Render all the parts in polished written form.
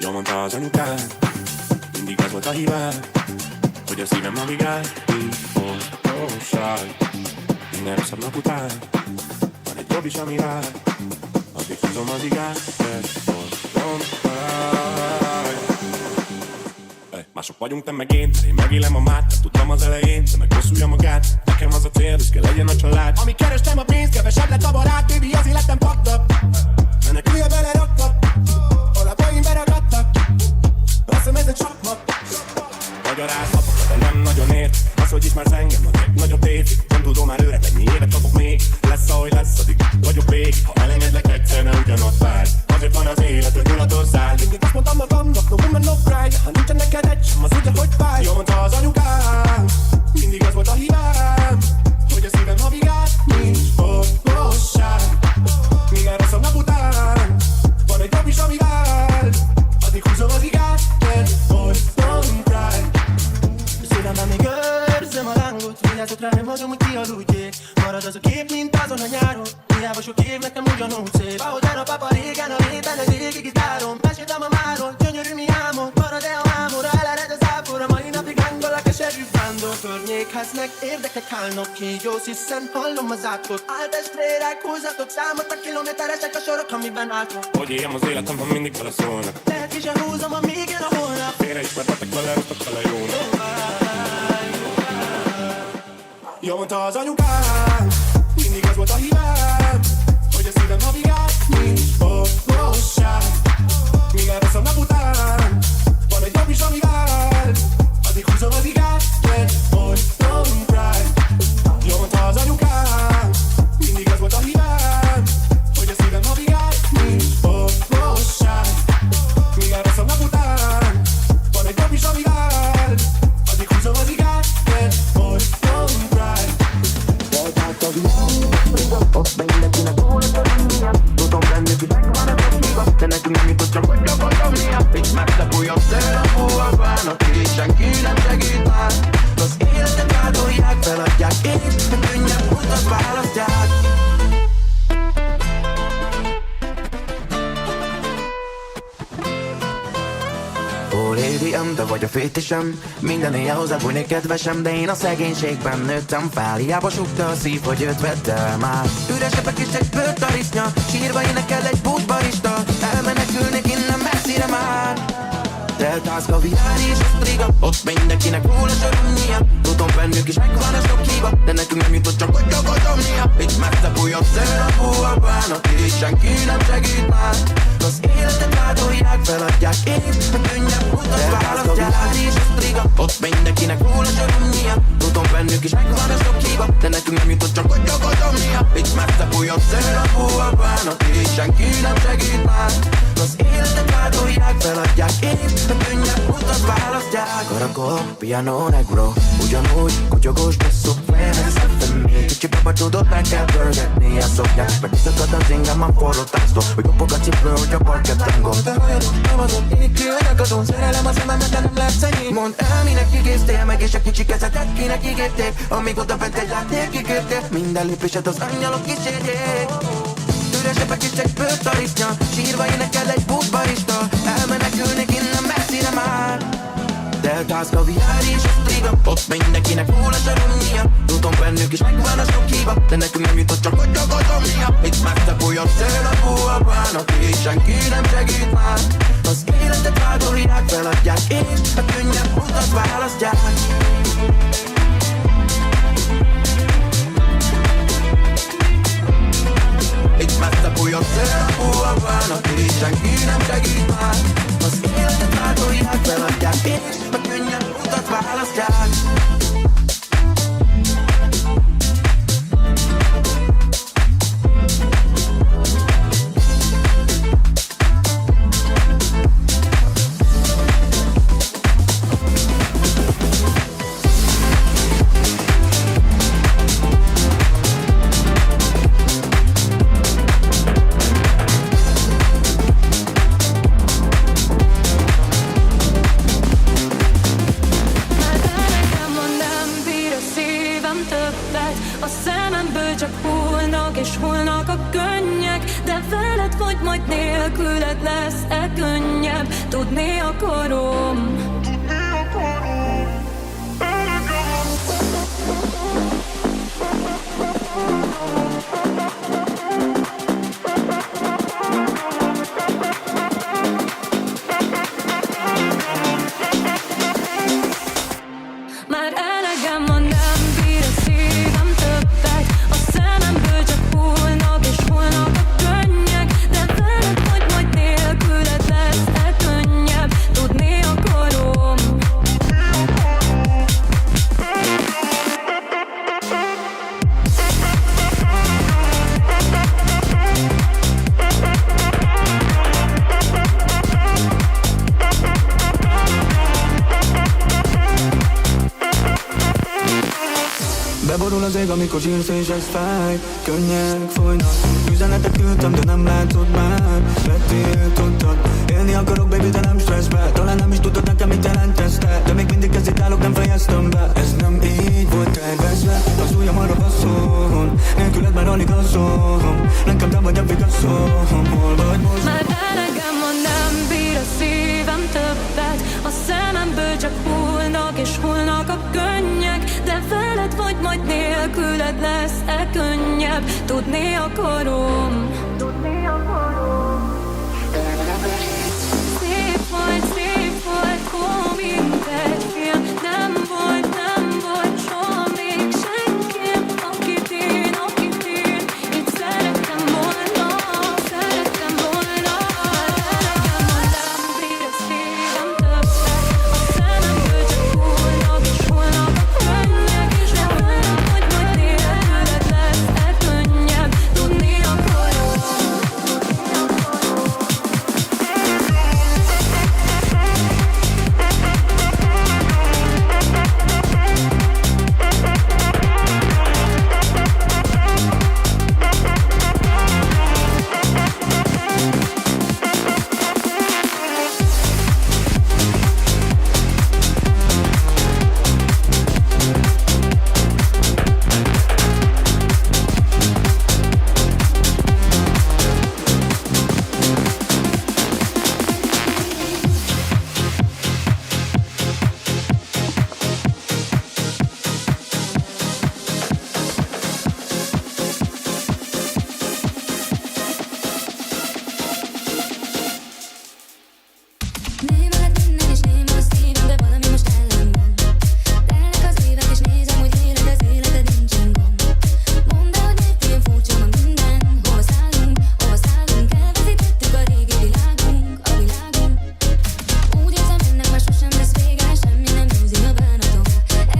Jól mondta az anyukád, mindig az volt a hibád, hogy a szívem navigál, bíbóság. Minden rosszabb nap után van egy jobb is, ami vár, addig húzom az igát, don't cry. Mások vagyunk, te meg én megélem a mát, nem tudtam az elején, de meg hosszúja magát. Nekem az a cél, hogy kell legyen a család. Ami kerestem a pénzt, kevesebb lett a barát. Baby, az életem pakta, menekülje beleraktak, a lábaim beragadtak, azt hiszem ez egy csapma. Magyarázhat, de nem nagyon ért, az, hogy ismersz engem, az egy nagyobb tévig. Nem tudom már öreg, mennyi évet kapok még. Lesz, ahogy lesz, addig vagyok végig. Ha elengedlek egyszer, ne ugyanott várj. Azért van az élet, hogy nyulatól száll. Mindig azt mondtam magamnak, no woman, no cry. Ha nincsen neked egy sem, az ugye, hogy fáj. Jól mondta az anyukám, mindig az volt a hibám, hogy a szívem navigál, nincs orvosság. Minden rosszabb nap után van egy jobb is, ami vár, addig húzom az igát, don't cry. Szívemben még őrzöm a lángot, vigyázok rá, nem hagyom, hogy kialudjék. Marad az a kép, mint azon a nyáron, hiába sok év nekem ugyanúgy szép. Ahogyan a papa régen, a léten egy régi gitáron. Meséltem a máról, gyönyörű mi álmod, marad-e a mámora, elered az ápora. Mai napig lángol a keserű vándor környékháznek, érdekek állnak kígyósz, hiszen hallom az átkot. Áltestvérek, húzatok számot, a kilométeresek a sorok, amiben álltok. Hogy éljem az életem, ha mindig vele szólnak. Lehet ki sem húzom, amíg jön a holnap. Félreismertetek vele, rostok vele jónak. Jól mondta az anyukám, mindig az volt a hibám, hogy a szívem navigál, nincs orvosság. Minden rosszabb nap után van egy jobb is, ami vár, addig húzom az igát, don't cry. Jól mondta az anyukám, mindig az volt a hibám, hogy a szívem navigál, nincs orvosság. Minden rosszabb nap után van egy jobb is, ami vár, addig húzom az igát, don't cry. Ott mindenkinek hol a törvénye. Tudom bennük, hogy megvan ez a híva, de nekünk nem jutott, csak hogy gyakortam miatt. Itt megszepuljon szél a hóabának, így senki nem segít már. Az életet áldolják, feladják, így a könnyebb utat választják. Oh lady, te vagy a fétisem. Minden éjjel hozzábújnék kedvesem, de én a szegénységben nőttem fel. Hiába súgta a szív, hogy őt vedd el már. Üresebek is egy bőrtarisznya, sírva énekel egy búzsbarista. Elmenekülnék innen messzire már. Deltász, kaviár és osztriga, ott mindenkinek hol a sörömnyia. Tudom bennük is megvan a sok hiba, de nekünk nem jutott, csak hogy gyakordomnia. Itt megszepuljon szél a hóabának, így senki nem segít már. Az életet áldolják, feladják, így a könnyebb utat választják. És osztriga, ott mindenkinek hol a sörömnyia. Tudom bennük is megvan a sok hiba, de nekünk nem jutott, csak hogy gyakordomnia. Itt megszepuljon szél a hóabának, így senki nem segít már. Az életet áldolják, feladják, így a könnyebb utat választják. Karakol, piano negro, ugyanúgy kutyogós bosszú félnek szemfemé. Kicsi baba tudod, meg kell pörgetni a szoknyát. Meg kiszakad az ingem a forró tánctól, hogy kopog a cipő, hogy a parkettangol. Te hajadon, nem adom, égkő, nyakadon, szerelem a szememet, de nem lesz ennyi. Mondd el, minek ígéztél, meg és a kicsi kezetet kinek ígérték. Amíg oda bent egy látnék, ígértél, minden lépésed az angyalok kísérjék. Üresebek is egy bőrtarisznya, sírva énekel egy búzsbarista. Elmenekülnék innen messzire már. Deltász, kaviár és osztriga, ott mindenkinek hol a sörömnyia. Tudom bennük is megvan a sok hiba, de nekünk nem jutott, csak hogy gyakordomnia. Itt megszepuljon szél a hóabának, így senki nem segít már. Az életet áldolják, feladják, így a könnyebb utat választják. Itt megszepuljon szél a hóabának, így senki nem segít már. Az életet áldolják, feladják, és a könnyebb utat választják. veled vagy majd nélküled lesz-e könnyebb? Tudni akarom. Már elegem van, nem bír a szívem többet. A szememből csak hullnak és hullnak a könnyek. De veled vagy majd nélküled lesz-e könnyebb? Tudni akarom. Beborul az ég, amikor sírsz és ez fáj. Könnyek folynak, üzenetet küldtem, de nem látod már. Betiltottad, élni akarok, baby, de nem stresszbe. Talán nem is tudod nekem, mit jelentesz te. De még mindig hezitálok, nem fejeztem be. Ez nem így volt tervezve. Az ujjam arra basszom, nélküled már alig azzom. Nekem te vagy a Picasso-m, hol vagy most? Már elegem van, nem bír a szívem többet. A szememből csak hullnak és hullnak a könnyek. De veled vagy majd nélküled lesz-e könnyebb? Tudni akarom. Szép volt, ó, mint egy film. Nem volt soha még senkim, akit én itt szerettem volna. Elegem van, nem bír a szívem többet. A szememből csak hullnak és hullnak a könnyek. És de veled vagy majd nélküled lesz-e könnyebb? Tudni akarom. Néma lett minden és néma a szívem, de valami most ellen van. Telnek az évek és nézem, hogy éled, az életed nincsen gond. Mondd el, hogy miért ilyen furcsa ma minden. Hova szállunk, elveszítettük a régi világunk, a világunk. Úgy érzem, ennek már sosem lesz vége, semmi nem győzi a bánatom.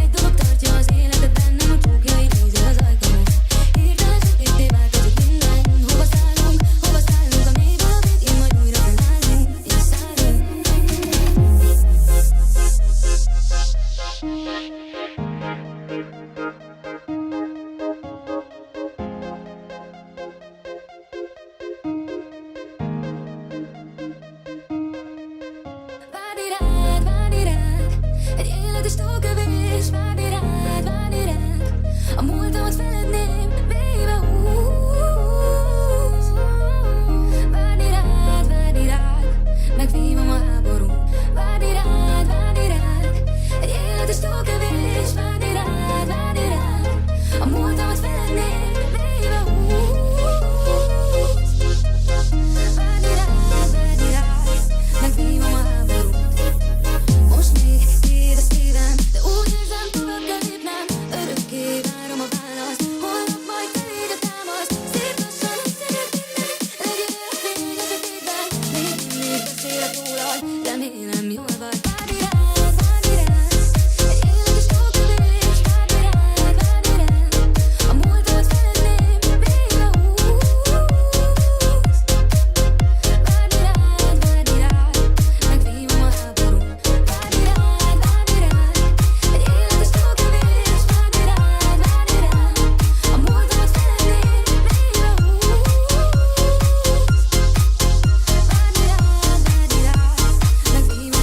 Egy dolog tartja az életet bennem, a csókjaid íze az ajkamon. Hirtelen sötétté változik minden. Hova szállunk, a mélyből a végén majd újra felállunk, és szállunk. Várni rád, egy élet is túl kevés. Várni rád, a múltamat feledném, baby, Várni rád, megvívom a háború. Várni rád, egy élet is túl kevés. Várni rád, a múltamat feledném, baby, Várni rád, megvívom a háborút. Most még tiéd a szívem, de úgy érzem, tovább kell lépnem. Örökké várom a választ, holnap majd te légy a támasz. Szép lassan összeért minden, legyél a fény a sötétben. Még mindig beszélek rólad, remélem jól vagy. Várni rád, egy élet is túl kevés. Várni rád, a múltamat feledném, baby, Várni rád, megvívom a háborút. Várni rád, egy élet is túl kevés. Várni rád, a múltamat feledném, baby, Várni rád, megvívom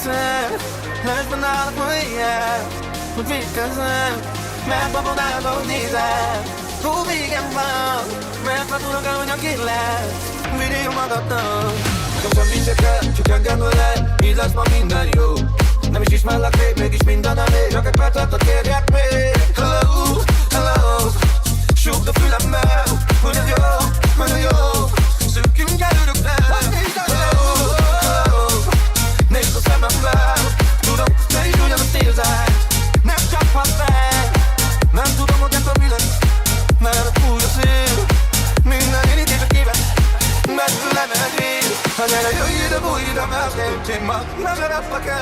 egyszer, lesz benne állok ma éjjel, hogy védkezzem, mert babonálod nézel. Hó végem van, mert már tudok el, hogy a kérlek, vigyél magadnak. Nekem semmi se kell, csak engem ölel, így lesz ma minden jó. Nem is ismerlek még, mégis minden elég, csak egy percet a kérjek még. Hello, hello, súgd a fülemmel, hogy ez jó, hogy ez jó. Szűkünk előrökre, hello, hello. Nézd a szemembe, tudom, te is ugyanazt érzed. Nem csaphat fel, nem tudom, hogy ettől mi lesz, mert fúj a szél. Minden érintés a képet, mert lemegy. Ha gyere, jöjj ide, bújj ide, mert én ma nem ereszlek el.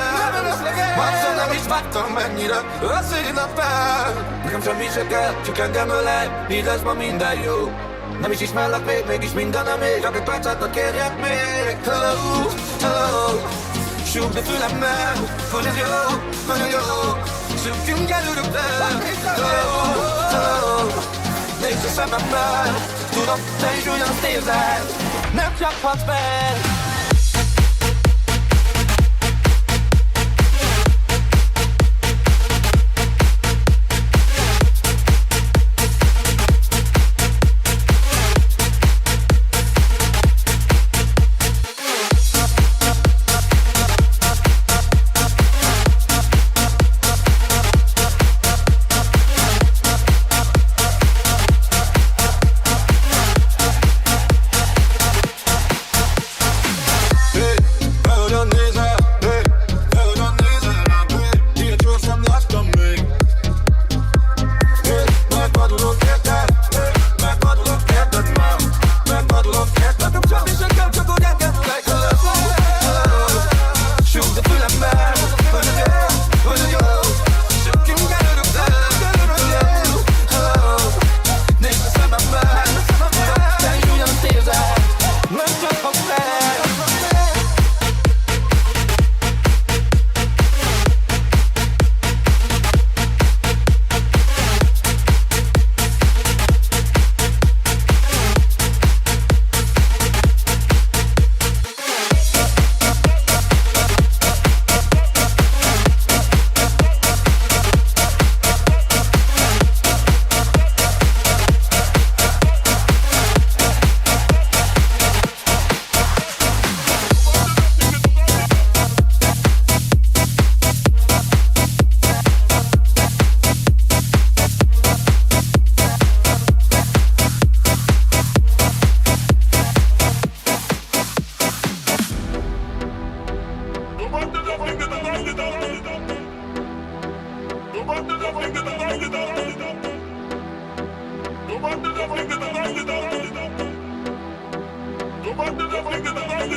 Másszor nem is vágtam mennyire a színat fel. Nekem semmi se kell, csak engem ölel, így lesz ma minden jó. Nem is ismerlek még, mégis mindenem ég, csak egy percet a kérjek még. Hello, hello, súgd a fülemmel, hogy ez jó, hogy ez jó. Szűkünk előrökre, hello, hello. Nézd a szemembe, tudom, te is ugyanazt érzed. Nem csaphatsz fel.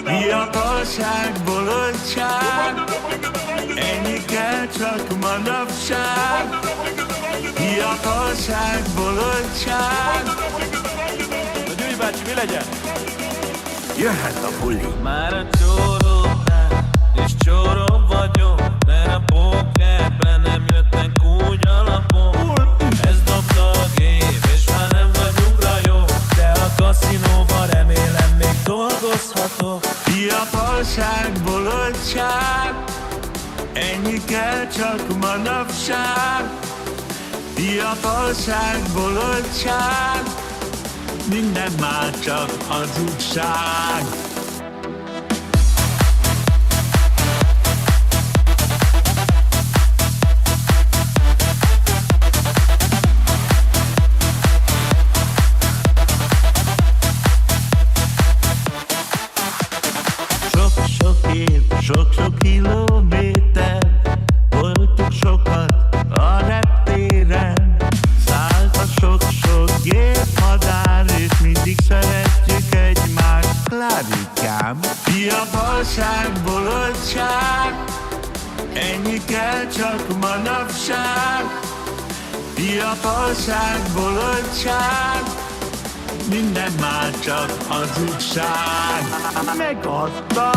Fiatalság, bolondság, ennyi kell csak manapság. Fiatalság, bolondság. Na Gyuri bácsi, mi legyen? Jöhet a buli. Már a csórótál, és csóró vagyok, de a pókerben nem jöttek úgy alapon. Ez dobta a gép, és már nem vagyunk rajó, de a kaszinóban remélem még dolgozhatok. Fiatalság, bolondság, ennyi kell csak manapság. Fiatalság, bolondság, minden már csak hazugság. Sok-sok év, sok-sok kilométer, voltunk sokat a reptéren. Szállt a sok-sok gépmadár, és mindig szeretjük egymást, Klárikám. Fiatalság, bolondság, ennyi kell csak manapság. Fiatalság, bolondság, minden már csak hazugság. Megadta!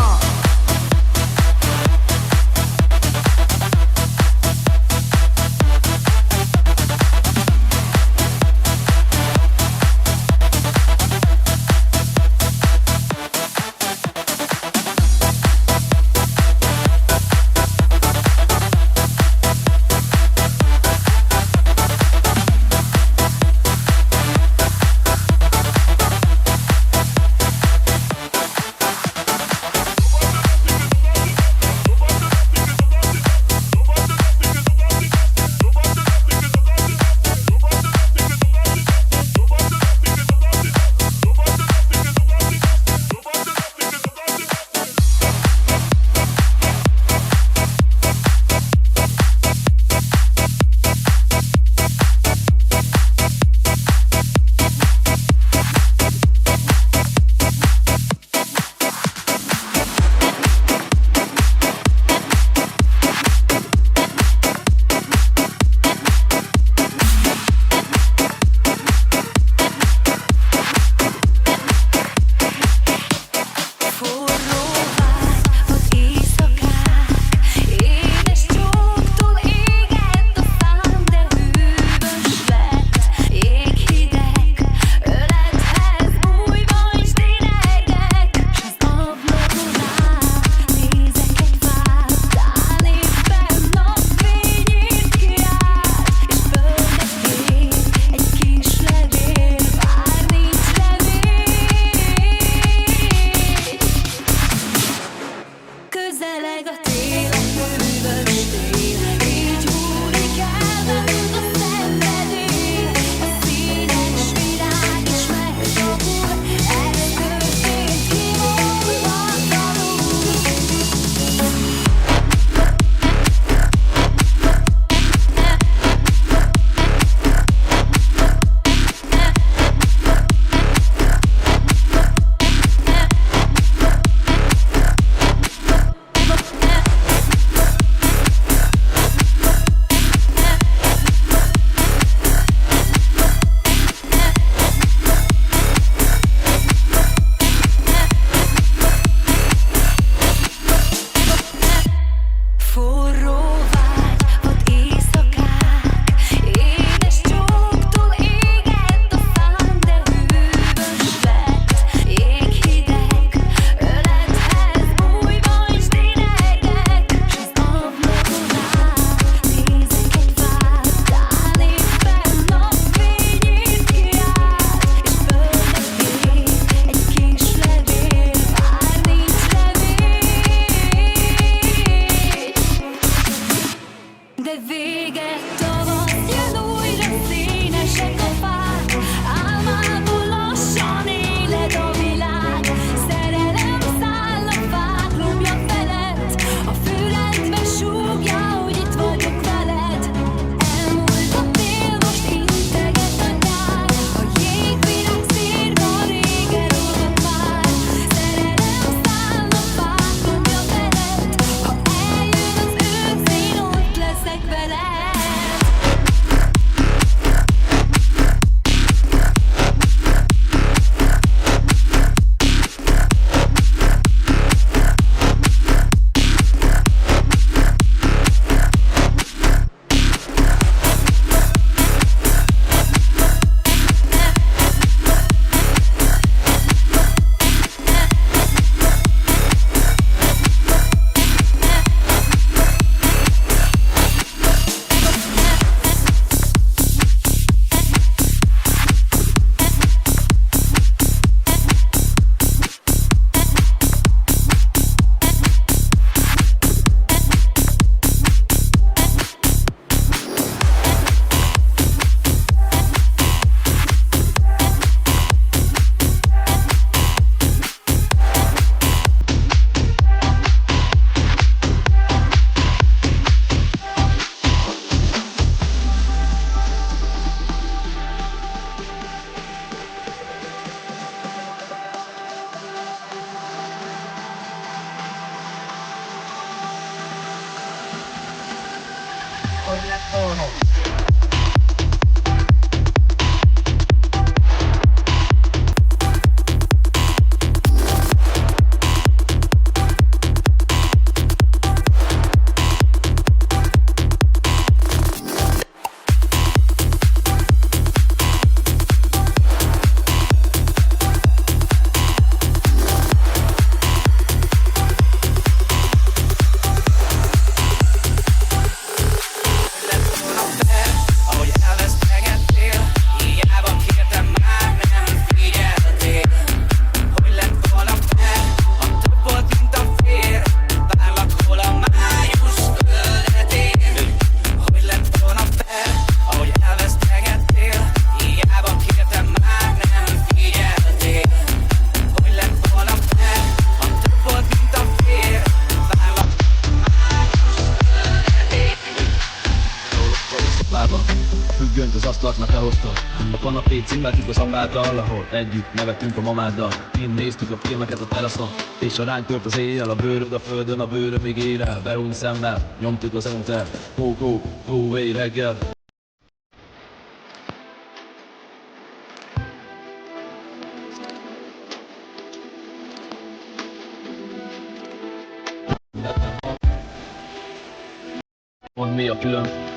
Függönyt az asztalnak lehoztad. A kanapét címlátjuk az apáddal, ahol együtt nevettünk a mamáddal. Kint néztük a filmeket a teraszon, és a ránk tört az éjjel. A bőröd a földön, a bőröm még él el. Beúny szemmel, nyomtuk az enter. Go, reggel. Mondd mi a külön?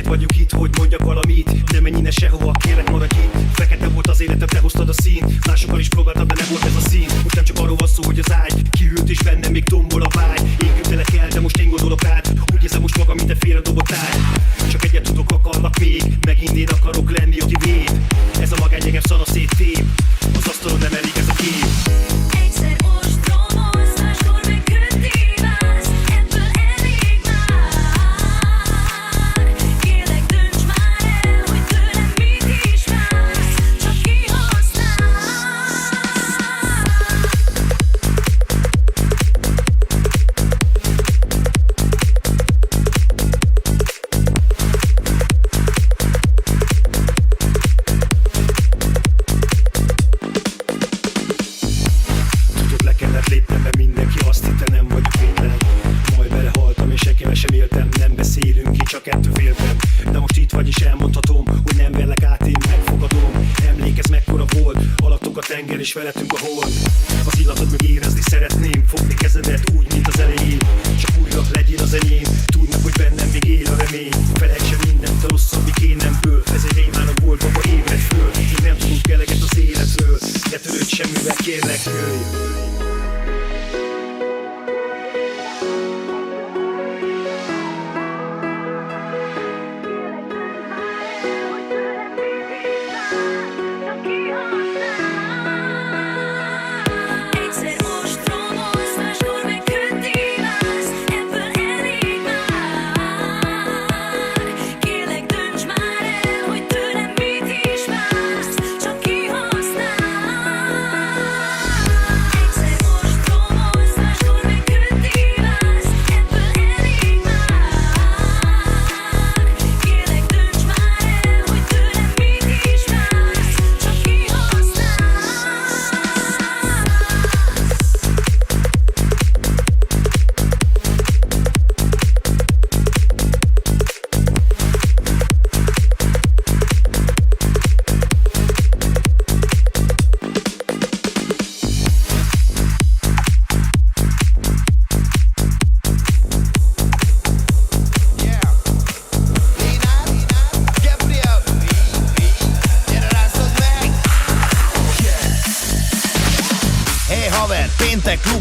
Vagyok itt, hogy mondjak valamit. Nem menj innen sehova, kérlek maradj itt. Fekete volt az életem, te hoztad a színt. Másokkal is próbáltam, de nem volt ez a szín. Most nem csak arról van szó, hogy az ágy kiült és bennem még tombol a vágy. Én küldtelek el, de most én gondolok át. Úgy érzem most magam, mint egy félredobott ágy. Csak egyet tudok, akarlak még. Megint én akarok lenni, aki véd. Ez a magány engem szana széttép. Az asztalon nem elég ez a kép. Egyszer ostromolsz, máskor meg kritikálsz. Ebből elég már. Kérlek, dönts már el, hogy tőlem mit is vársz. Csak kihasználsz. Tudod, le kellett lépnem be, mindenki azt hitte, nem vagyok védlen. Majd belehaltam és egy kevesen éltem. Nem beszélünk ki, csak ettől féltem. De most itt vagy és elmondhatom, hogy nem verlek át, én megfogadom. Emlékezz, mekkora volt, alattunk a tenger és velettünk a hold. Az illatod meg érezni szeretném, fogni kezedet úgy, mint az elején. Csak újra legyél az enyém, tudd meg, hogy bennem még él a remény. Felejtsen mindent, a rosszabbik én nem ből. Ezért rémának volt, baba ébredj föl. Én nem tudunk eleget az életről, ne törődj semmivel, kérlek, jöjj. Csak kihasználsz.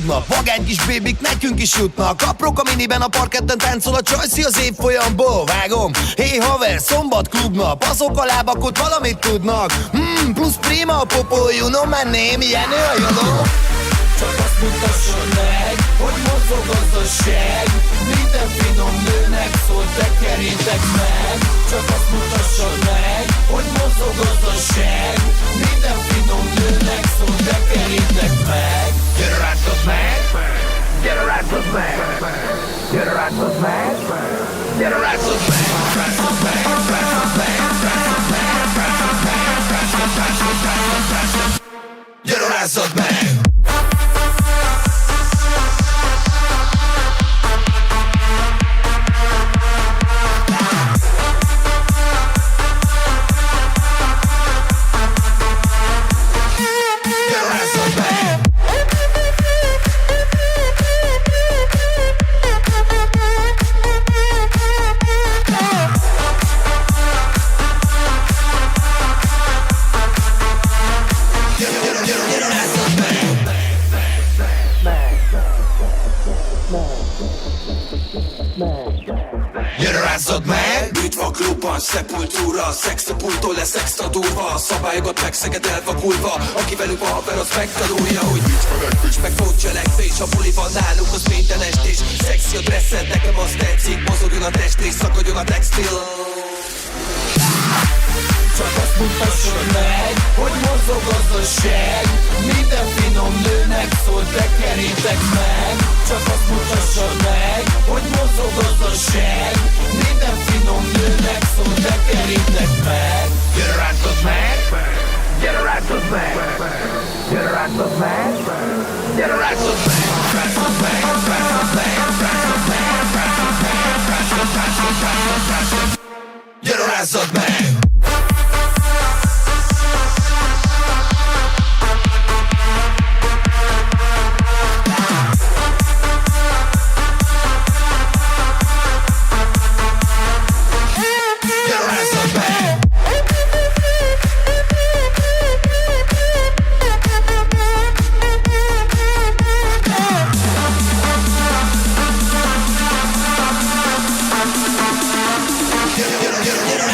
klubnak. Vagány kis bébik nekünk is jutnak. Aprók a miniben a parketten táncol a csajszi az évfolyamból. Vágom, hé haver, szombat klubnap. Azok a lábak ott valamit tudnak. Plusz prima a popó, you know my name, Jenő a joló. Csak azt mutasson meg, hogy mozog az a seg. Minden finom nőnek szól, tekerjétek meg. Csak azt mutasson meg, hogy mozog az a seg. Minden finom nőnek szól, tekerjétek meg. Gyere rászod meg, gyere rászod meg, gyere rászod meg, gyere rászod meg, rászod meg, rászod meg, rászod meg, rászod meg, rászod meg, rászod meg, gyere rászod meg. Rázzad meg! Üdv a klubban, szepultúra, szex a pultól lesz extra durva. A szabályokat megszeged elvakulva, aki velük a haver az megtanulja, hogy nincs meg fócselekvés. A buli van nálunk, az minden estés. Szexi a dresszed, nekem az tetszik. Mozogjon a test és szakadjon a textil. Csak azt mutasson meg, hogy mozog az a seg. Minden finom nőnek szól, tekerjétek meg. Csak azt mutasson meg, hogy mozog az a seg. Minden finom nőnek szól, tekerjétek meg. Gyere rászod meg, gyere rászod meg, gyere rászod meg, gyere rászod meg, rászod meg, rászod meg, rászod meg, rászod meg, rászod meg, rászod meg, gyere rászod meg. Get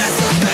around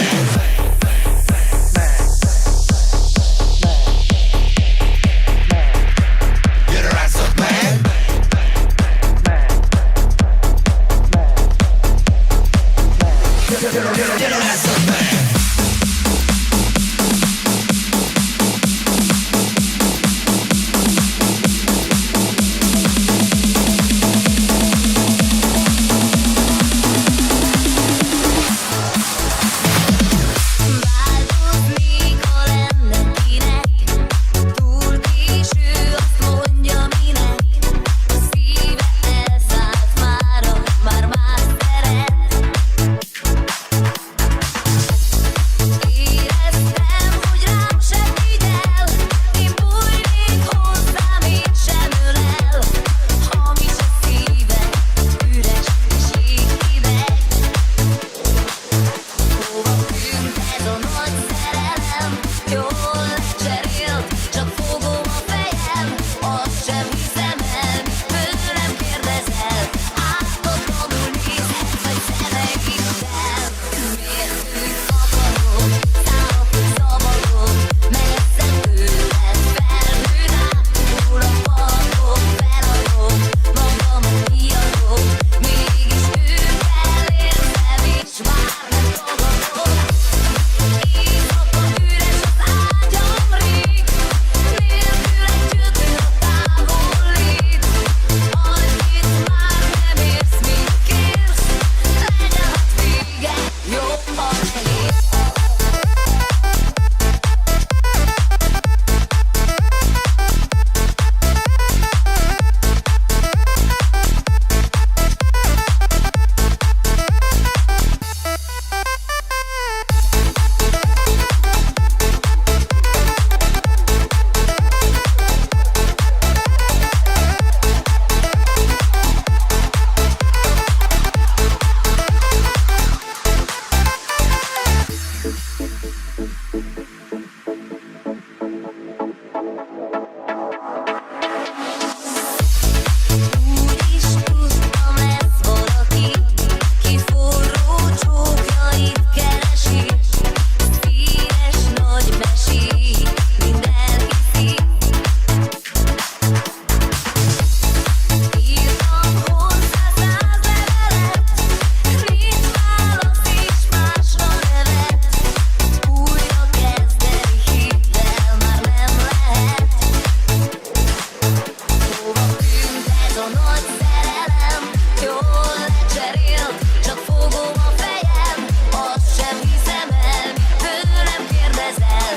jól lecserél, csak fogom a fejem, azt sem hiszem el, mit tőlem kérdezel.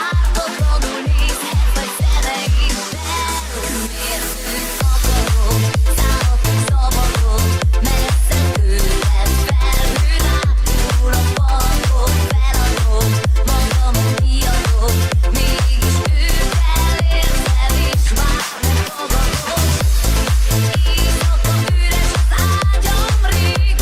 Ártatlanul nézhet, vagy szemeiddel. Mértőt akarok, szállok és szabadok, messze tőled felhőn átnyúl a parkon, feladom magam, kiadom, mégis őkkel érzem, és már nem fogadom. Éjszaka üres az ágyam, rég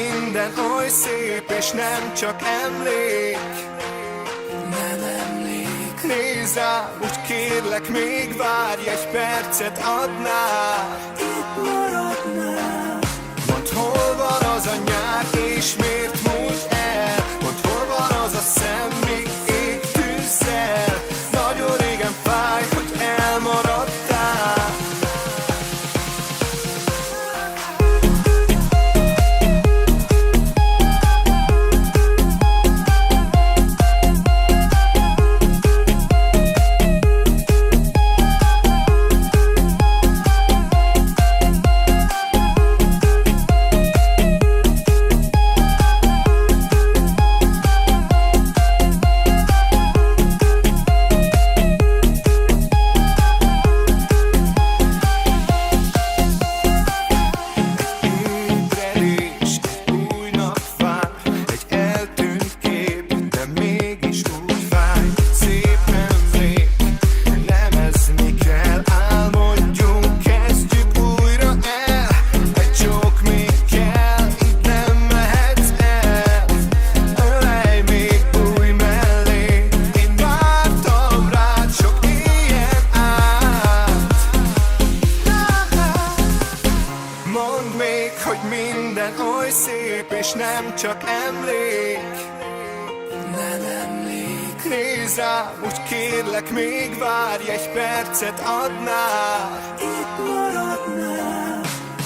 minden oly szép, és nem csak emlék. Nem emlék. Nézz rá, úgy kérlek, még várj, egy percet adnál. Itt maradnál. Mondd, hol van az a nyár, és miért múlt el? Mondd, hol van az a szem, még ég tűzzel. Nagyon régen fáj, hogy elmaradtál. És nem csak emlék. Nem emlék. Nézz rá, úgy kérlek, még várj, egy percet adnál. Itt maradnál.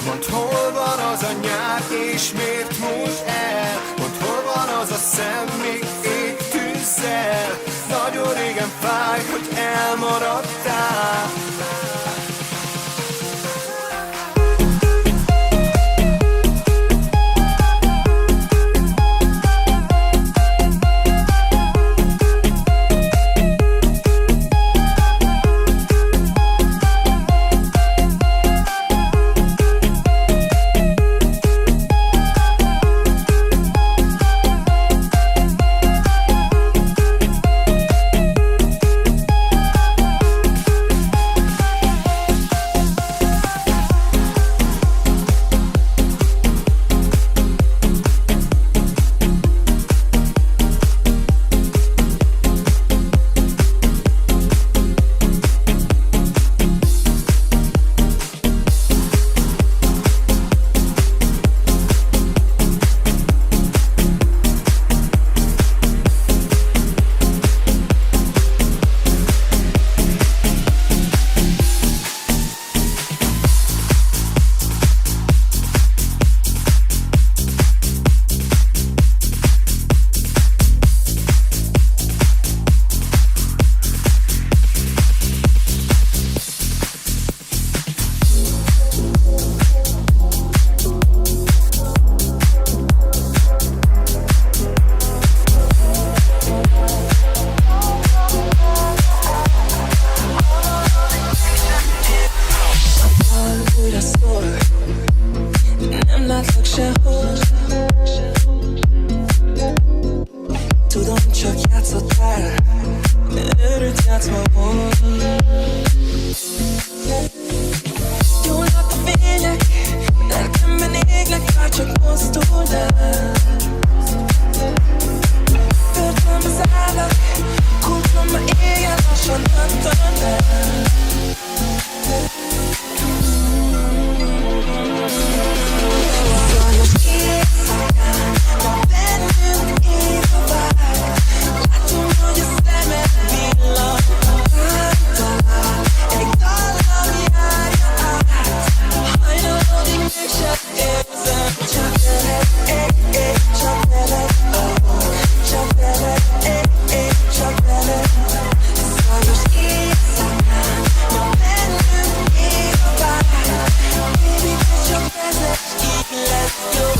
Mondd, hol van az a nyár, és miért múlt el? Mondd, hol van az a szem, még ég tűzzel. Nagyon régen fáj, hogy elmaradtál. Let's go.